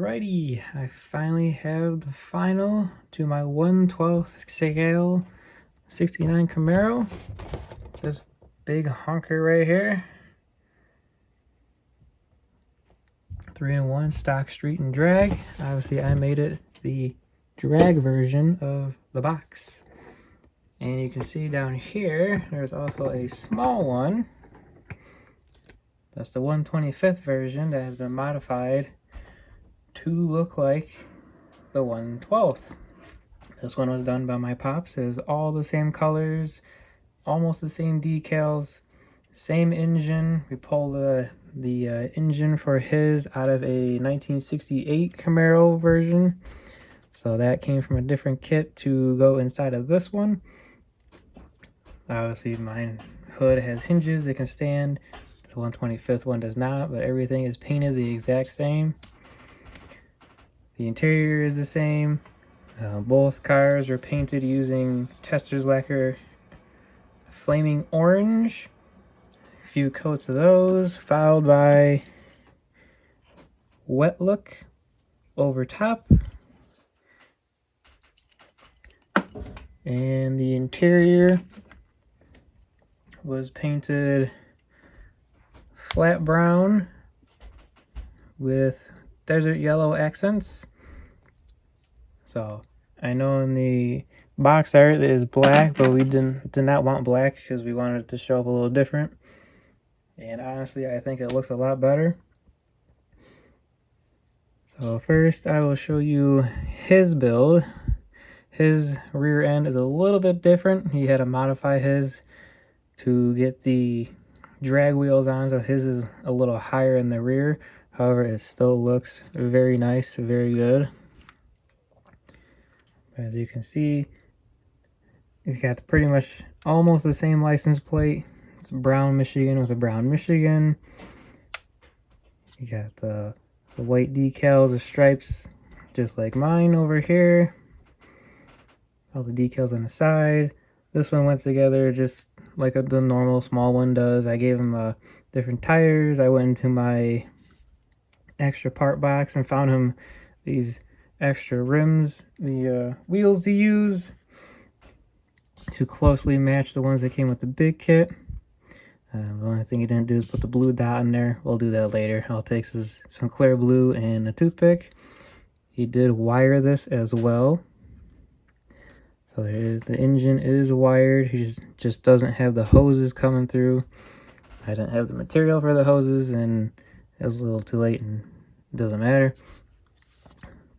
Alrighty, I finally have the final to my 1/12 scale 69 Camaro. This big honker right here. 3-in-1 stock, street, and drag. Obviously, I made it the drag version of the box. And you can see down here, there's also a small one. That's the 1/25th version that has been modified to look like the 1/12th. This one was done by my pops. It is all the same colors, almost the same decals, same engine. We pulled the engine for his out of a 1968 Camaro version. So that came from a different kit to go inside of this one. Obviously, my hood has hinges it can stand. The 1/25th one does not, but everything is painted the exact same. The interior is the same. Both cars are painted using Tester's lacquer flaming orange. A few coats of those, followed by wet look over top. And the interior was painted flat brown with desert yellow accents. So I know in the box art it is black, but we did not want black because we wanted it to show up a little different. And honestly, I think it looks a lot better. So first I will show you his build. His rear end is a little bit different. He had to modify his to get the drag wheels on, so his is a little higher in the rear. However, it still looks very nice, very good. As you can see, he's got pretty much almost the same license plate. It's brown Michigan with a brown Michigan. You got the white decals, the stripes, just like mine over here. All the decals on the side. This one went together just like the normal small one does. I gave him different tires. I went into my extra part box and found him these extra rims, the wheels to use to closely match the ones that came with the big kit. The only thing he didn't do is put the blue dot in there. We'll do that later. All it takes is some clear blue and a toothpick. He did wire this as well. So the engine is wired. He just doesn't have the hoses coming through. I didn't have the material for the hoses, and it was a little too late, and it doesn't matter.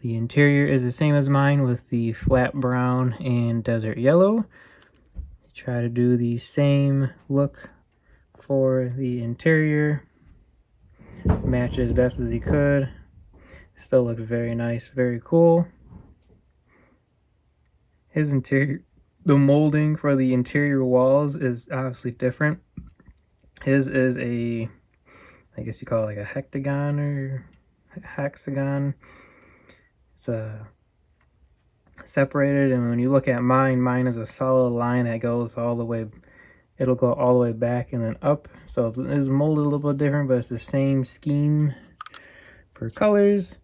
The interior is the same as mine with the flat brown and desert yellow. Try to do the same look for the interior. Match it as best as he could. Still looks very nice, very cool. His interior, the molding for the interior walls is obviously different. His is a, I guess you call it like a hectagon or hexagon. It's separated, and when you look at mine is a solid line that goes all the way. It'll go all the way back and then up. So it's molded a little bit different, but it's the same scheme for colors.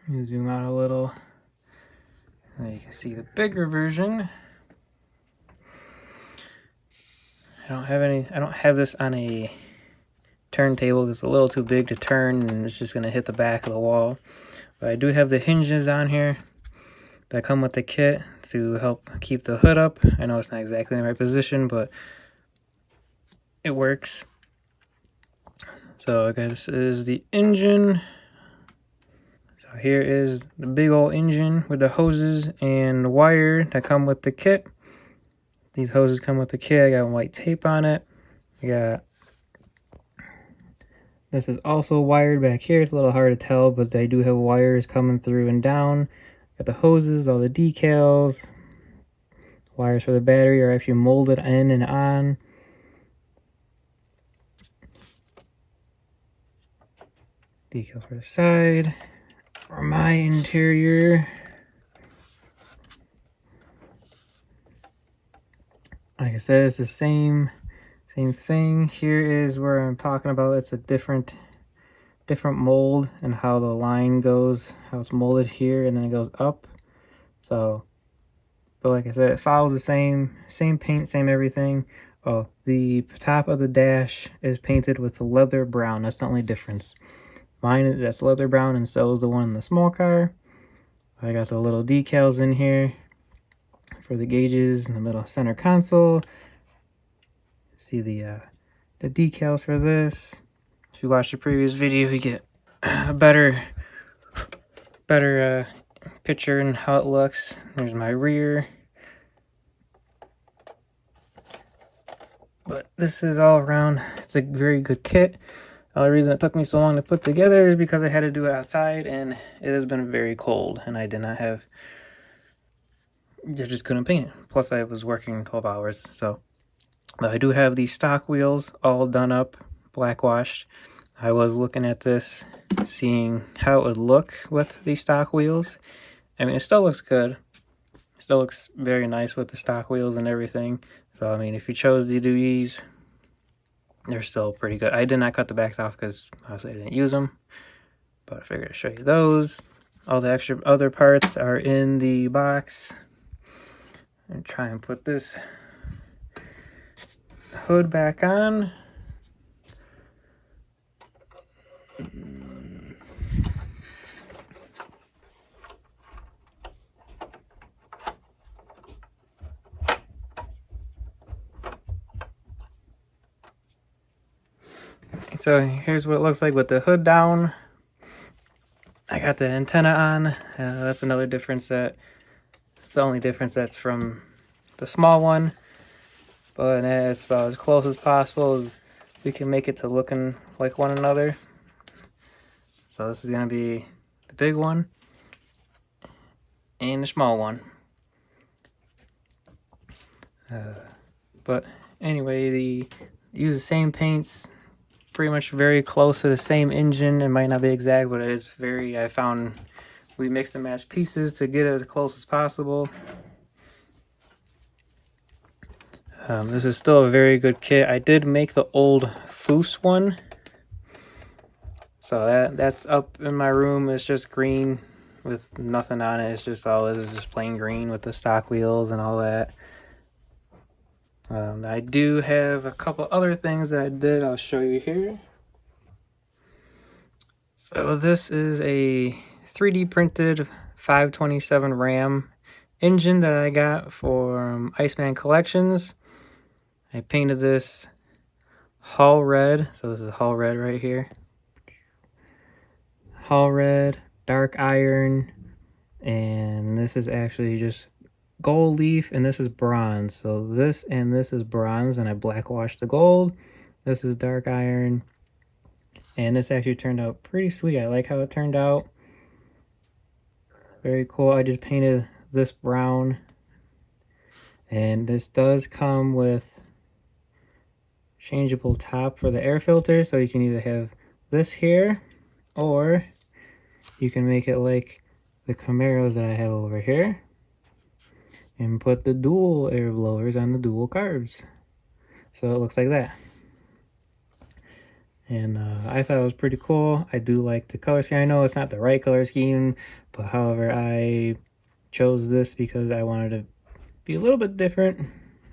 You zoom out a little. Now you can see the bigger version. I don't have this on a turntable. It's a little too big to turn, and it's just gonna hit the back of the wall. But I do have the hinges on here that come with the kit to help keep the hood up. I know it's not exactly in the right position, but it works. So this is the engine. So here is the big old engine with the hoses and the wire that come with the kit. These hoses come with the kit. I got white tape on it. This is also wired back here. It's a little hard to tell, but they do have wires coming through and down. Got the hoses, all the decals. Wires for the battery are actually molded in and on. Decals for the side. For my interior, like I said, it's the same thing. Here is where I'm talking about. It's a different different mold and how the line goes, how it's molded here, and then it goes up. So, but like I said, it follows the same paint, same everything. Oh, the top of the dash is painted with the leather brown. That's the only difference. Mine is that's leather brown, and so is the one in the small car. I got the little decals in here for the gauges in the middle center console. See the decals for this. If you watch the previous video, you get a better picture and how it looks. There's my rear. But this is all around, it's a very good kit. The only reason it took me so long to put together is because I had to do it outside, and it has been very cold, and I did not have, I just couldn't paint it. Plus I was working 12 hours, so. But I do have these stock wheels all done up, black washed. I was looking at this, seeing how it would look with these stock wheels. I mean, it still looks good. It still looks very nice with the stock wheels and everything. So, I mean, if you chose to do these, they're still pretty good. I did not cut the backs off because obviously I didn't use them. But I figured I'd show you those. All the extra other parts are in the box. And try and put this hood back on. So here's what it looks like with the hood down. I got the antenna on. That's another difference. It's the only difference that's from the small one. But it's about as close as possible as we can make it to looking like one another. So this is going to be the big one and the small one. But anyway, use the same paints, pretty much very close to the same engine. It might not be exact, but it is very, I found we mix and match pieces to get it as close as possible. This is still a very good kit. I did make the old Foose one. So that's up in my room. It's just green with nothing on it. It's just all this is just plain green with the stock wheels and all that. I do have a couple other things that I did. I'll show you here. So this is a 3D printed 527 Ram engine that I got from Iceman Collections. I painted this Hull red. So this is Hull red right here. Hull red, dark iron, and this is actually just gold leaf, and this is bronze. So this and this is bronze, and I black washed the gold. This is dark iron, and this actually turned out pretty sweet. I like how it turned out. Very cool. I just painted this brown, and this does come with changeable top for the air filter, so you can either have this here, or you can make it like the Camaros that I have over here and put the dual air blowers on the dual carbs. So it looks like that. And I thought it was pretty cool. I do like the color scheme. I know it's not the right color scheme, but however, I chose this because I wanted to be a little bit different. I'm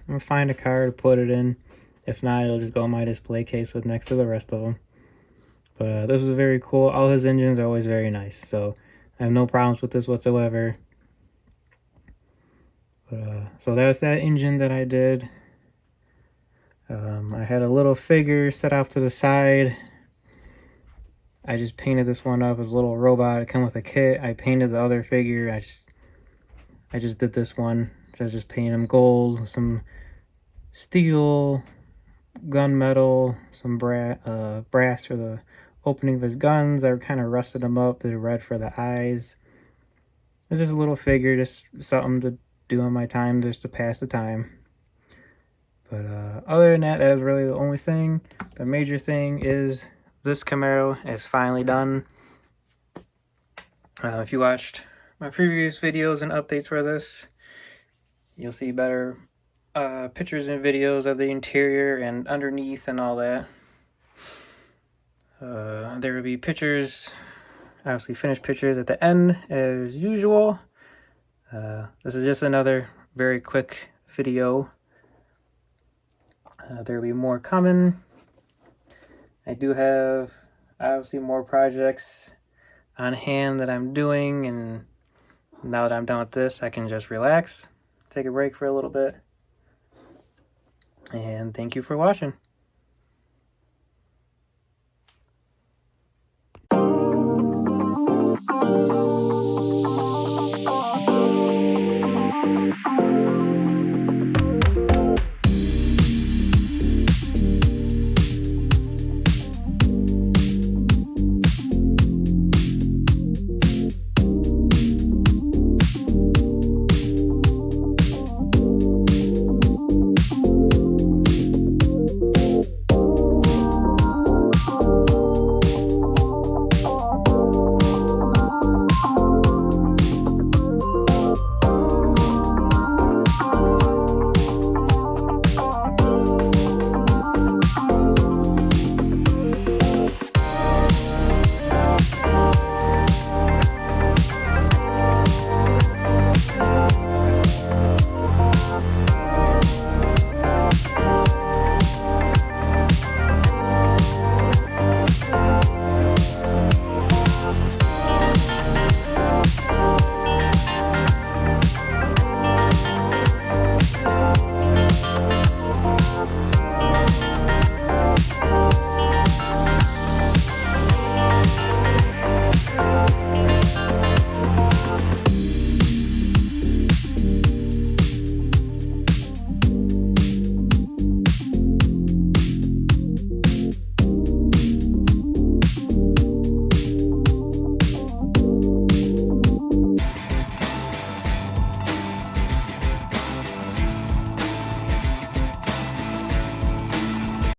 gonna find a car to put it in. If not, it'll just go in my display case with next to the rest of them. But this is very cool. All his engines are always very nice, so I have no problems with this whatsoever. But so that's that engine that I did. I had a little figure set off to the side. I just painted this one up as a little robot. It came with a kit. I painted the other figure. I just did this one. So I just painted him gold, some steel, gunmetal, some brass for the opening of his guns. I kind of rusted them up. Did red for the eyes. It's just a little figure, just something to do on my time, just to pass the time. But other than that, that is really the only thing. The major thing is this Camaro is finally done. If you watched my previous videos and updates for this, you'll see better pictures and videos of the interior and underneath and all that. There will be pictures, obviously finished pictures at the end as usual. This is just another very quick video. There will be more coming. I do have obviously more projects on hand that I'm doing, and now that I'm done with this, I can just relax, take a break for a little bit. And thank you for watching.